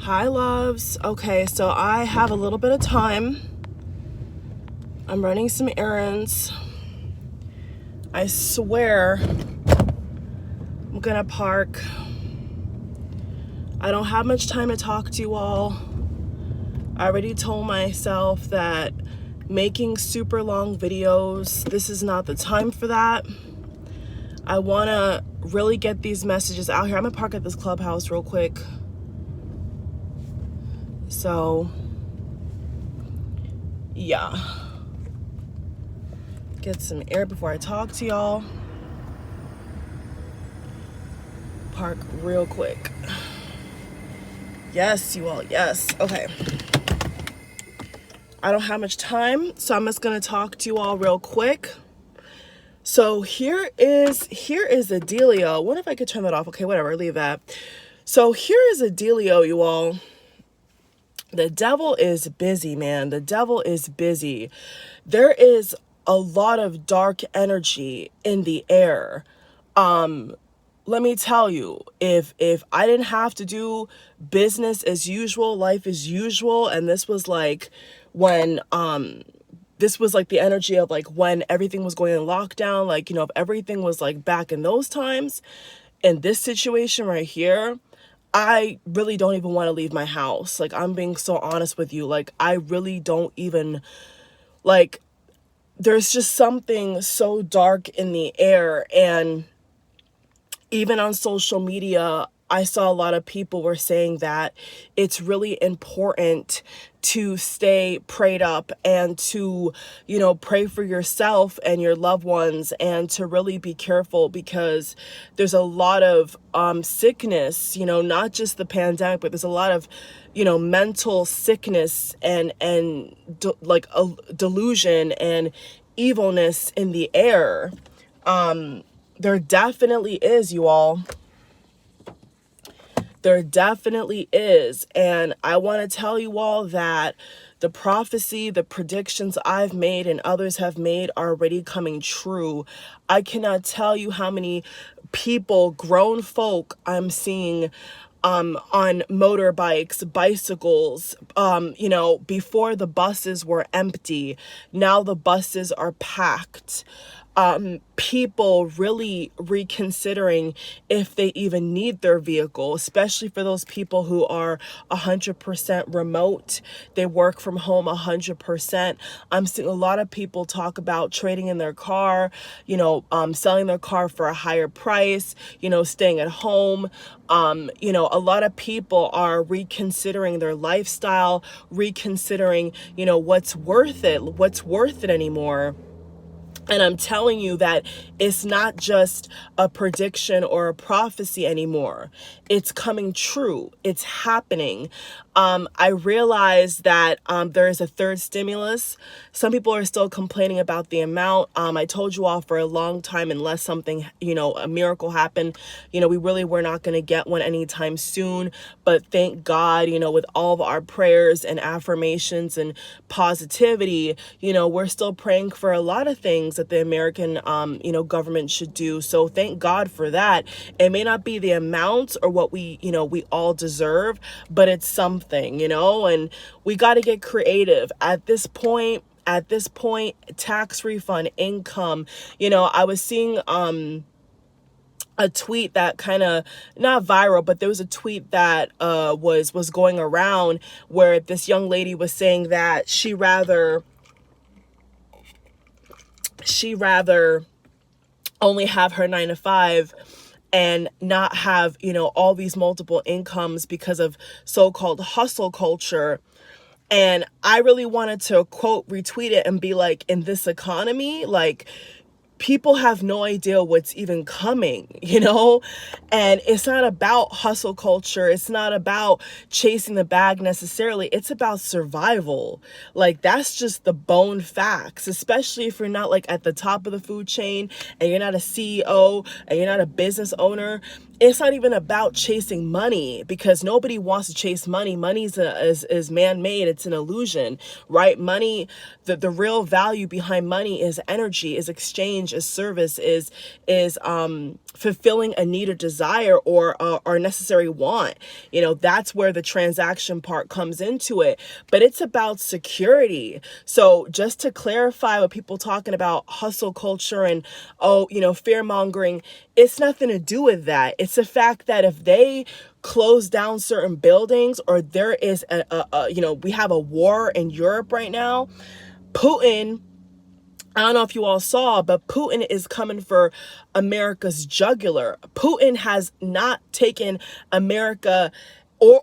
Hi, loves. Okay, so I have a little bit of time. I'm running some errands. I swear I'm gonna park. I don't have much time to talk to you all. I already told myself that making super long videos, this is not the time for that. I wanna really get these messages out here. I'm gonna park at this clubhouse real quick. So, yeah. Get some air before I talk to y'all. Park real quick. Yes, you all, yes. Okay. I don't have much time, so I'm just gonna talk to you all real quick. So here is the dealio. What if I could turn that off? Okay, whatever, leave that. So here is the dealio, you all. The devil is busy, man. The devil is busy. There is a lot of dark energy in the air. Let me tell you, if I didn't have to do business as usual, life as usual, and this was like when this was like the energy of like when everything was going in lockdown, like, you know, if everything was like back in those times, in this situation right here, I really don't even want to leave my house. Like, I'm being so honest with you. Like, I really don't even, like, there's just something so dark in the air. And even on social media, I saw a lot of people were saying that it's really important to stay prayed up and to, you know, pray for yourself and your loved ones and to really be careful because there's a lot of sickness, you know, not just the pandemic, but there's a lot of, you know, mental sickness and like a delusion and evilness in the air. There definitely is, you all. There definitely is. And I want to tell you all that the prophecy, the predictions I've made and others have made are already coming true. I cannot tell you how many people, grown folk, I'm seeing on motorbikes, bicycles, you know, before the buses were empty. Now the buses are packed. People really reconsidering if they even need their vehicle, especially for those people who are 100% remote. They work from home 100%. I'm seeing a lot of people talk about trading in their car, you know, selling their car for a higher price, you know, staying at home. You know, a lot of people are reconsidering their lifestyle, reconsidering, you know, what's worth it anymore. And I'm telling you that it's not just a prediction or a prophecy anymore. It's coming true. It's happening. I realize that there is a third stimulus. Some people are still complaining about the amount. I told you all for a long time, unless something, you know, a miracle happened, you know, we really were not going to get one anytime soon. But thank God, you know, with all of our prayers and affirmations and positivity, you know, we're still praying for a lot of things that the American, you know, government should do. So thank God for that. It may not be the amount or what we, you know, we all deserve, but it's something, you know, and we got to get creative at this point. At this point, tax refund, income, you know, I was seeing, a tweet that kind of not viral, but there was a tweet that was going around where this young lady was saying that she rather only have her 9 to 5 and not have, you know, all these multiple incomes because of so-called hustle culture. And I really wanted to quote retweet it and be like, in this economy, like, people have no idea what's even coming, you know? And it's not about hustle culture. It's not about chasing the bag necessarily. It's about survival. Like, that's just the bone facts, especially if you're not like at the top of the food chain and you're not a CEO and you're not a business owner. It's not even about chasing money because nobody wants to chase money. Money is man-made. It's an illusion, right? Money, the real value behind money is energy, is exchange, is service, is fulfilling a need or desire or necessary want. That's where the transaction part comes into it. But it's about security. So just to clarify, what people talking about hustle culture and fear mongering, it's nothing to do with that. It's the fact that if they close down certain buildings, or there is we have a war in Europe right now, Putin, I don't know if you all saw, but Putin is coming for America's jugular. Putin has not taken America, or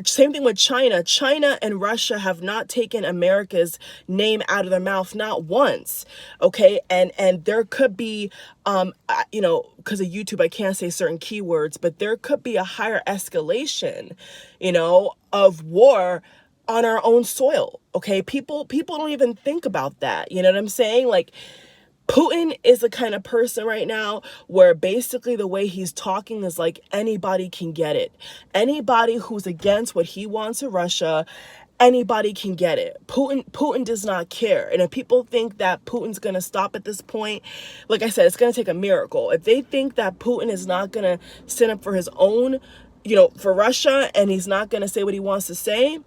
same thing with China. China and Russia have not taken America's name out of their mouth, not once. Okay. And there could be, because of YouTube, I can't say certain keywords, but there could be a higher escalation, of war on our own soil. Okay. People don't even think about that. You know what I'm saying? Like, Putin is the kind of person right now where basically the way he's talking is like anybody can get it. Anybody who's against what he wants in Russia, anybody can get it. Putin does not care. And if people think that Putin's going to stop at this point, like I said, it's going to take a miracle. If they think that Putin is not going to stand up for his own, for Russia, and he's not going to say what he wants to say,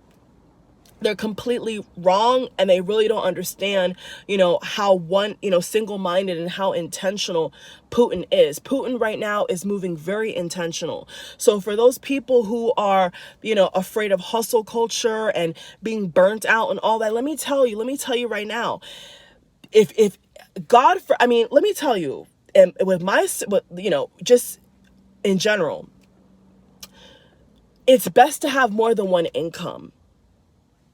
they're completely wrong, and they really don't understand, how single-minded and how intentional Putin is. Putin right now is moving very intentional. So for those people who are, afraid of hustle culture and being burnt out and all that, let me tell you right now, if God, let me tell you, and just in general, it's best to have more than one income.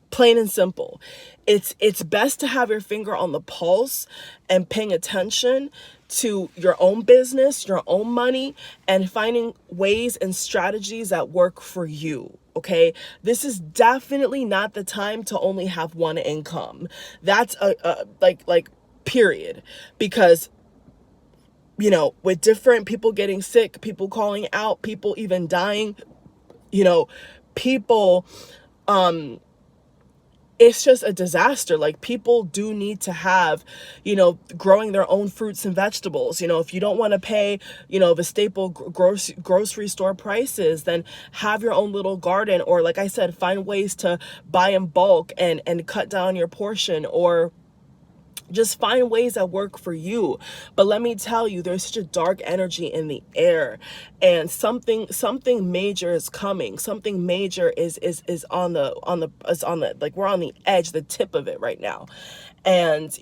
Plain and simple. It's best to have your finger on the pulse and paying attention to your own business, your own money, and finding ways and strategies that work for you. Okay, this is definitely not the time to only have one income. That's like period. Because with different people getting sick, people calling out, people even dying, people it's just a disaster. Like, people do need to have, growing their own fruits and vegetables. If you don't want to pay, the staple grocery store prices, then have your own little garden, or like I said, find ways to buy in bulk and cut down your portion, or just find ways that work for you. But let me tell you, there's such a dark energy in the air, and something major is coming. Something major is on the like, we're on the edge, the tip of it right now. And,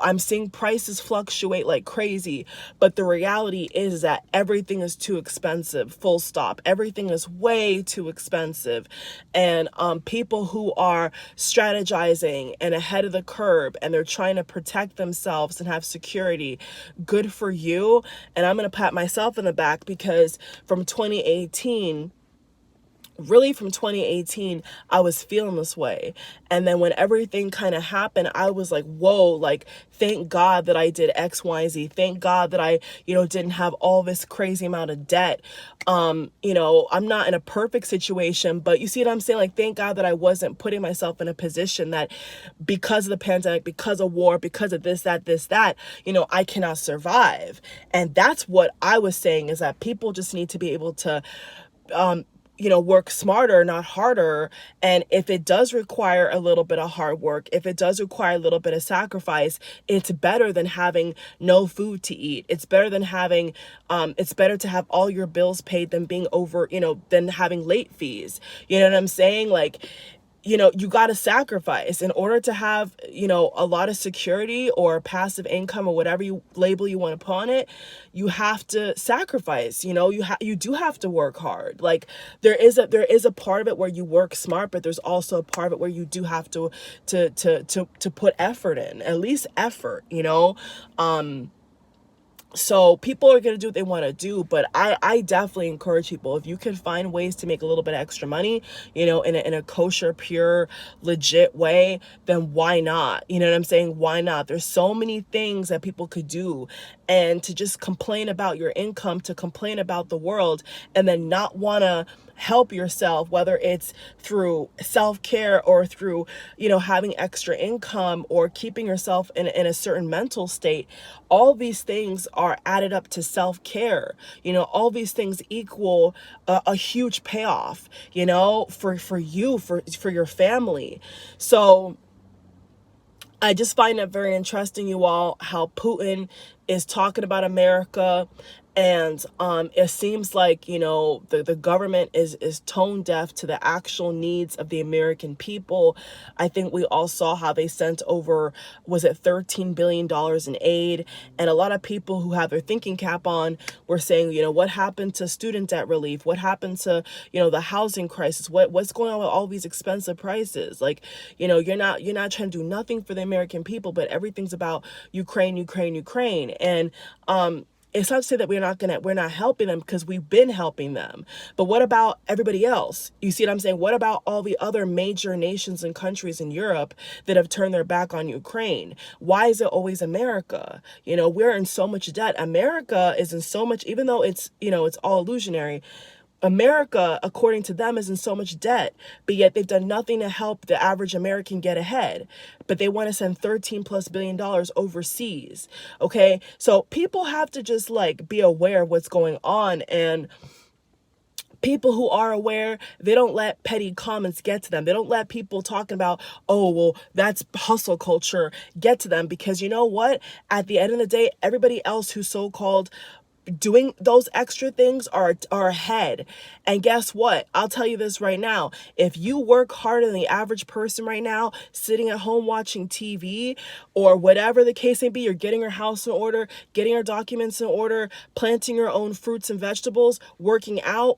I'm seeing prices fluctuate like crazy, but the reality is that everything is too expensive, full stop. Everything is way too expensive. And people who are strategizing and ahead of the curve, and they're trying to protect themselves and have security, good for you. And I'm going to pat myself in the back, because from 2018, I was feeling this way. And then when everything kind of happened, I was like, whoa, like, thank God that I did X, Y, and Z. Thank God that I, didn't have all this crazy amount of debt. I'm not in a perfect situation, but you see what I'm saying? Like, thank God that I wasn't putting myself in a position that, because of the pandemic, because of war, because of this, that, I cannot survive. And that's what I was saying, is that people just need to be able to, work smarter, not harder. And if it does require a little bit of hard work, if it does require a little bit of sacrifice, it's better than having no food to eat. It's better than having, it's better to have all your bills paid than being than having late fees. You know what I'm saying? Like, you got to sacrifice in order to have, a lot of security or passive income, or whatever label you want to put on it. You have to sacrifice, you do have to work hard. Like, there is a part of it where you work smart, but there's also a part of it where you do have to put effort in, at least effort, So people are going to do what they want to do, but I definitely encourage people, if you can find ways to make a little bit of extra money, in a kosher, pure, legit way, then why not? You know what I'm saying? Why not? There's so many things that people could do, and to just complain about your income, to complain about the world, and then not want to help yourself, whether it's through self-care or through, having extra income or keeping yourself in a certain mental state. All these things are added up to self-care. All these things equal a huge payoff, for you, for your family. So I just find it very interesting, you all, how Putin is talking about America. And it seems like, the government is tone deaf to the actual needs of the American people. I think we all saw how they sent over, was it $13 billion in aid? And a lot of people who have their thinking cap on were saying, what happened to student debt relief? What happened to, the housing crisis? What's going on with all these expensive prices? Like, you're not trying to do nothing for the American people, but everything's about Ukraine, Ukraine, Ukraine. And it's not to say that we're not helping them, because we've been helping them. But what about everybody else? You see what I'm saying? What about all the other major nations and countries in Europe that have turned their back on Ukraine? Why is it always America? We're in so much debt. America is in so much, even though it's all illusionary. America, according to them, is in so much debt, but yet they've done nothing to help the average American get ahead. But they want to send $13+ billion overseas. Okay. So people have to just be aware of what's going on. And people who are aware, they don't let petty comments get to them. They don't let people talking about, oh, well, that's hustle culture, get to them. Because you know what? At the end of the day, everybody else who's so-called doing those extra things are ahead. And guess what? I'll tell you this right now. If you work harder than the average person right now, sitting at home watching TV or whatever the case may be, you're getting your house in order, getting your documents in order, planting your own fruits and vegetables, working out,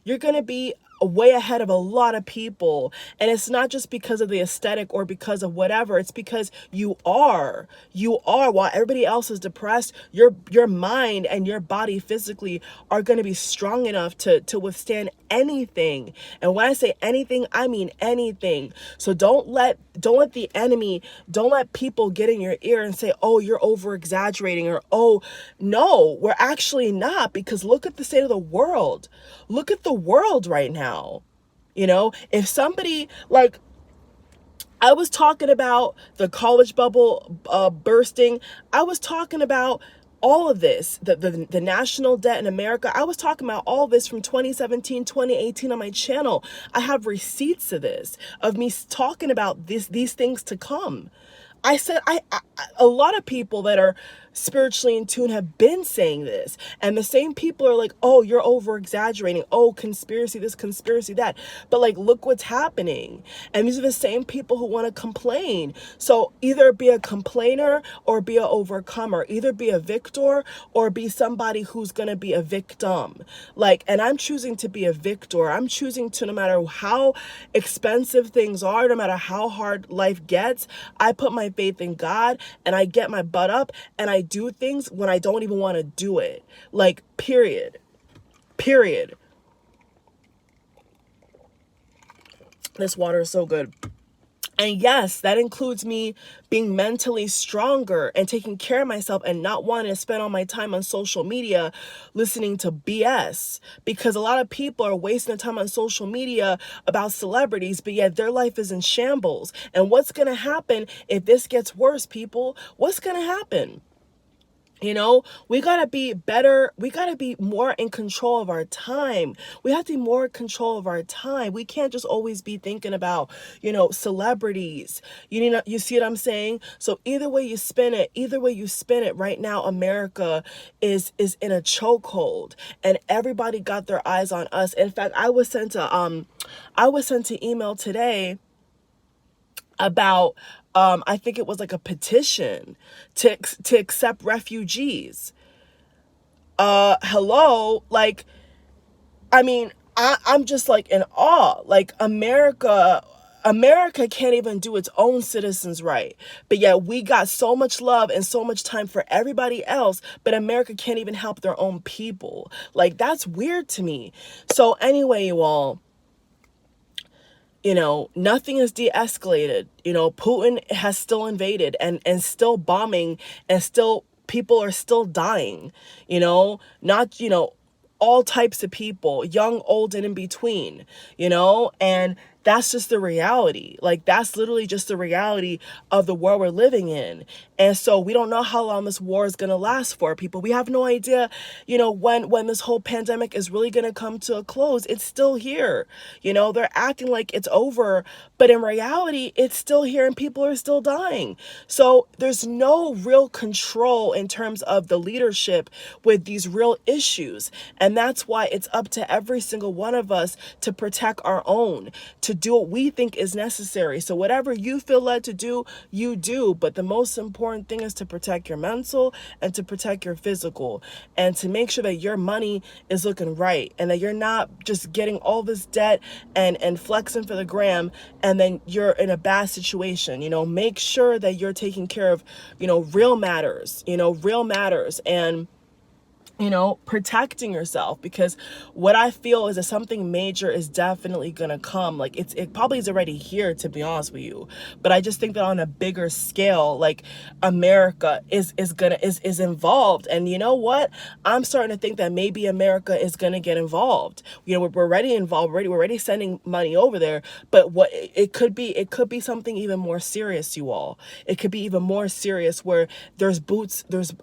you're going to be way ahead of a lot of people. And it's not just because of the aesthetic or because of whatever. It's because you are while everybody else is depressed, your mind and your body physically are going to be strong enough to withstand anything. And when I say anything, I mean anything. So don't let the enemy, don't let people get in your ear and say, oh, you're over exaggerating, or, oh, no, we're actually not, because look at the state of the world. Look at the world right now. If somebody, I was talking about the college bubble bursting. I was talking about all of this, the national debt in America. I was talking about all this from 2017, 2018 on my channel. I have receipts of this, of me talking about these things to come. I said, a lot of people that are spiritually in tune have been saying this, and the same people are like, oh, you're over exaggerating, oh, conspiracy this, conspiracy that. But look what's happening. And these are the same people who want to complain. So either be a complainer or be an overcomer, either be a victor or be somebody who's going to be a victim. And I'm choosing to be a victor. I'm choosing to, no matter how expensive things are, no matter how hard life gets, I put my faith in God and I get my butt up and I do things when I don't even want to do it. Period. This water is so good. And yes, that includes me being mentally stronger and taking care of myself and not wanting to spend all my time on social media listening to BS. Because a lot of people are wasting their time on social media about celebrities, but yet their life is in shambles. And what's going to happen if this gets worse, people? What's going to happen? We got to be better. We got to be more in control of our time. We have to be more in control of our time. We can't just always be thinking about, celebrities. You see what I'm saying? So either way you spin it right now, America is in a chokehold and everybody got their eyes on us. In fact, I was sent an email today about I think it was a petition to accept refugees. Hello, I'm just in awe. America can't even do its own citizens right, but yet we got so much love and so much time for everybody else, but America can't even help their own people. That's weird to me. So anyway, you all, nothing is de-escalated. Putin has still invaded and still bombing, and still people are still dying, not, all types of people, young, old, and in between, and that's just the reality. Like, that's literally just the reality of the world we're living in. And so we don't know how long this war is going to last for, people. We have no idea, when this whole pandemic is really going to come to a close. It's still here. They're acting like it's over, but in reality, it's still here and people are still dying. So there's no real control in terms of the leadership with these real issues. And that's why it's up to every single one of us to protect our own, to do what we think is necessary. So whatever you feel led to do, you do. But the most important thing is to protect your mental and to protect your physical, and to make sure that your money is looking right and that you're not just getting all this debt and flexing for the gram, and then you're in a bad situation. Make sure that you're taking care of, real matters, and protecting yourself, because what I feel is that something major is definitely gonna come. Like, it probably is already here, to be honest with you. But I just think that on a bigger scale, like, America is involved. And you know what? I'm starting to think that maybe America is gonna get involved. We're already involved. We're already sending money over there. But what it could be something even more serious, you all. It could be even more serious, where there's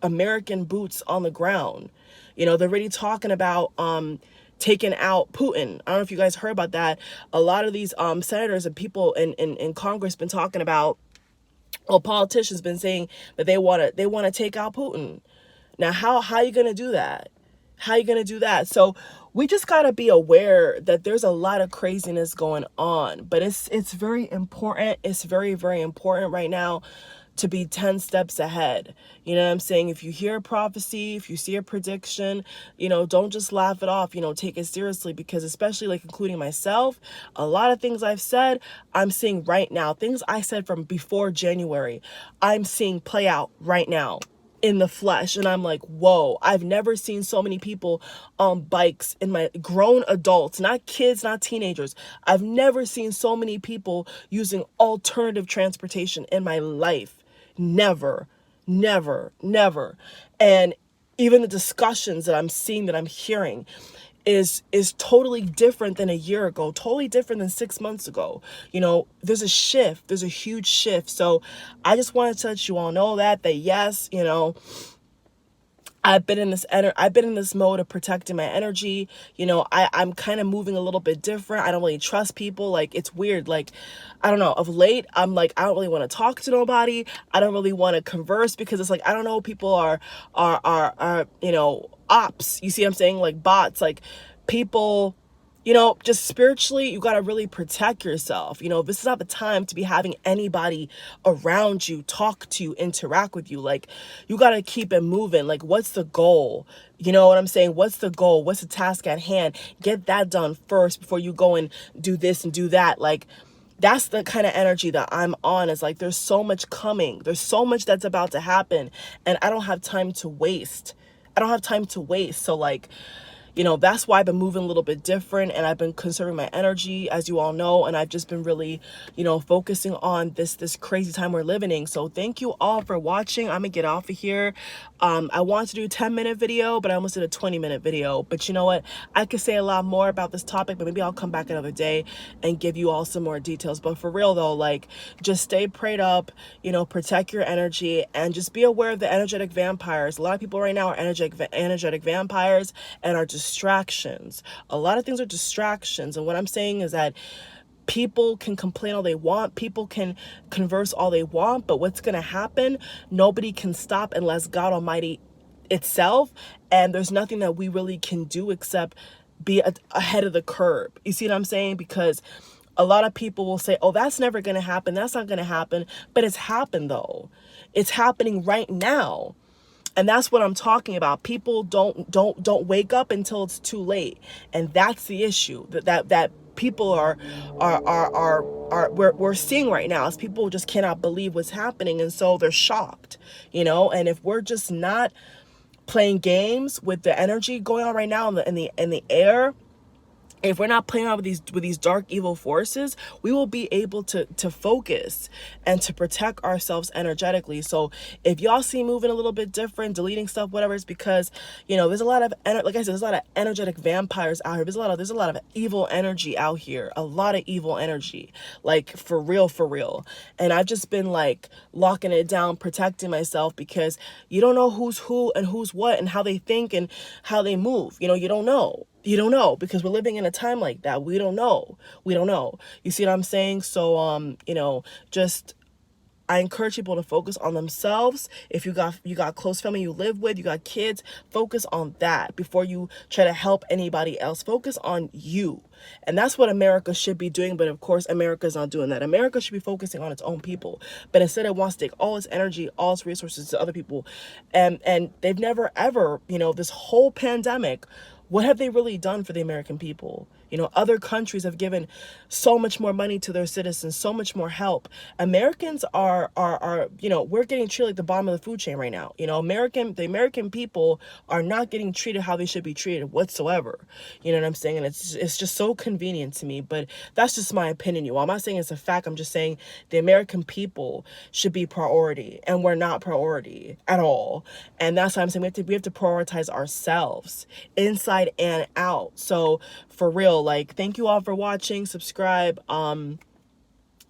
American boots on the ground. They're already talking about taking out Putin. I don't know if you guys heard about that. A lot of these senators and people in Congress been talking about, politicians been saying that they want to take out Putin. Now, how are you going to do that? How are you going to do that? So we just got to be aware that there's a lot of craziness going on, but it's very important. It's very, very important right now to be 10 steps ahead. You know what I'm saying? If you hear a prophecy, if you see a prediction, don't just laugh it off, take it seriously, because especially, like, including myself, a lot of things I've said, I'm seeing right now. Things I said from before January, I'm seeing play out right now in the flesh. And I'm like, whoa, I've never seen so many people on bikes, in my grown adults, not kids, not teenagers. I've never seen so many people using alternative transportation in my life. Never, never, never. And even the discussions that I'm seeing, that I'm hearing, is totally different than a year ago, totally different than 6 months ago. There's a shift, there's a huge shift. So I just wanted to let you all know that yes, I've been in this mode of protecting my energy. I'm kind of moving a little bit different. I don't really trust people. Like, it's weird. Like, I don't know. Of late, I'm like, I don't really want to talk to nobody. I don't really want to converse, because it's like, I don't know, people are ops. You see what I'm saying? Like, bots, like, people, just spiritually, you got to really protect yourself. This is not the time to be having anybody around you talk to you, interact with you. Like, you got to keep it moving. Like, what's the goal? You know what I'm saying? What's the goal? What's the task at hand? Get that done first before you go and do this and do that. Like, that's the kind of energy that I'm on. It's like, there's so much coming. There's so much that's about to happen, and I don't have time to waste. So, like, that's why I've been moving a little bit different, and I've been conserving my energy, as you all know, and I've just been really, focusing on this crazy time we're living in. So thank you all for watching. I'm gonna get off of here. I wanted to do a 10-minute video, but I almost did a 20-minute video. But you know what? I could say a lot more about this topic, but maybe I'll come back another day and give you all some more details. But for real though, like, just stay prayed up, protect your energy, and just be aware of the energetic vampires. A lot of people right now are energetic vampires and are distractions. A lot of things are distractions. And what I'm saying is that people can complain all they want, people can converse all they want, but what's going to happen? Nobody can stop unless God Almighty itself, and there's nothing that we really can do except be ahead of the curve. You see what I'm saying? Because a lot of people will say, oh, that's never going to happen, that's not going to happen, but it's happened though. It's happening right now. And that's what I'm talking about. People don't wake up until it's too late, and that's the issue that people we're seeing right now. Is people just cannot believe what's happening, and so they're shocked, And if we're just not playing games with the energy going on right now in the air, if we're not playing out with these dark evil forces, we will be able to focus and to protect ourselves energetically. So if y'all see moving a little bit different, deleting stuff, whatever, it's because, you know, there's a lot of, like I said, there's a lot of energetic vampires out here. There's a lot of evil energy out here, a lot of evil energy, like for real, for real. And I've just been like locking it down, protecting myself, because you don't know who's who and who's what and how they think and how they move. You know, you don't know. You don't know, because we're living in a time like that. We don't know. We don't know. You see what I'm saying? So, you know, just, I encourage people to focus on themselves. If you got close family you live with, you got kids, focus on that before you try to help anybody else. Focus on you. And that's what America should be doing. But of course, America's not doing that. America should be focusing on its own people. But instead it wants to take all its energy, all its resources to other people. And they've never ever, you know, this whole pandemic, what have they really done for the American people? You know, other countries have given so much more money to their citizens, so much more help. Americans are, you know, we're getting treated like the bottom of the food chain right now. You know, the American people are not getting treated how they should be treated whatsoever. You know what I'm saying? And it's just so convenient to me. But that's just my opinion, you all. I'm not saying it's a fact. I'm just saying the American people should be priority, and we're not priority at all. And that's why I'm saying we have to prioritize ourselves inside and out. So for real, like, thank you all for watching. Subscribe.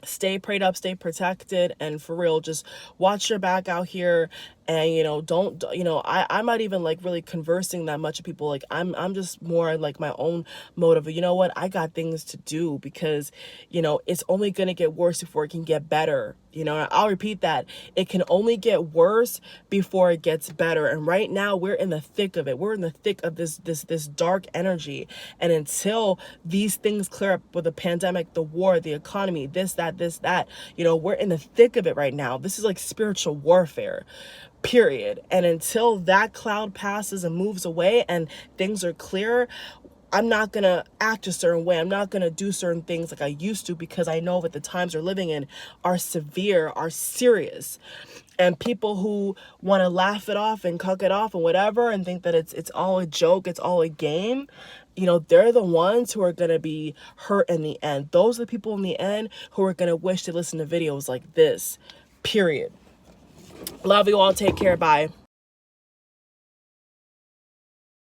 Stay prayed up, stay protected, and for real, just watch your back out here. And, you know, don't, you know, I'm not even like really conversing that much with people. Like, I'm just more like my own motive. You know what? I got things to do, because, you know, it's only going to get worse before it can get better. You know, I'll repeat that. It can only get worse before it gets better. And right now we're in the thick of it. We're in the thick of this dark energy. And until these things clear up, with the pandemic, the war, the economy, this, that, you know, we're in the thick of it right now. This is like spiritual warfare, period. And until that cloud passes and moves away and things are clear, I'm not going to act a certain way. I'm not going to do certain things like I used to, because I know that the times we're living in are severe, are serious. And people who want to laugh it off and cuck it off and whatever, and think that it's all a joke, it's all a game, you know, they're the ones who are going to be hurt in the end. Those are the people in the end who are going to wish to listen to videos like this, period. Love you all. Take care. Bye.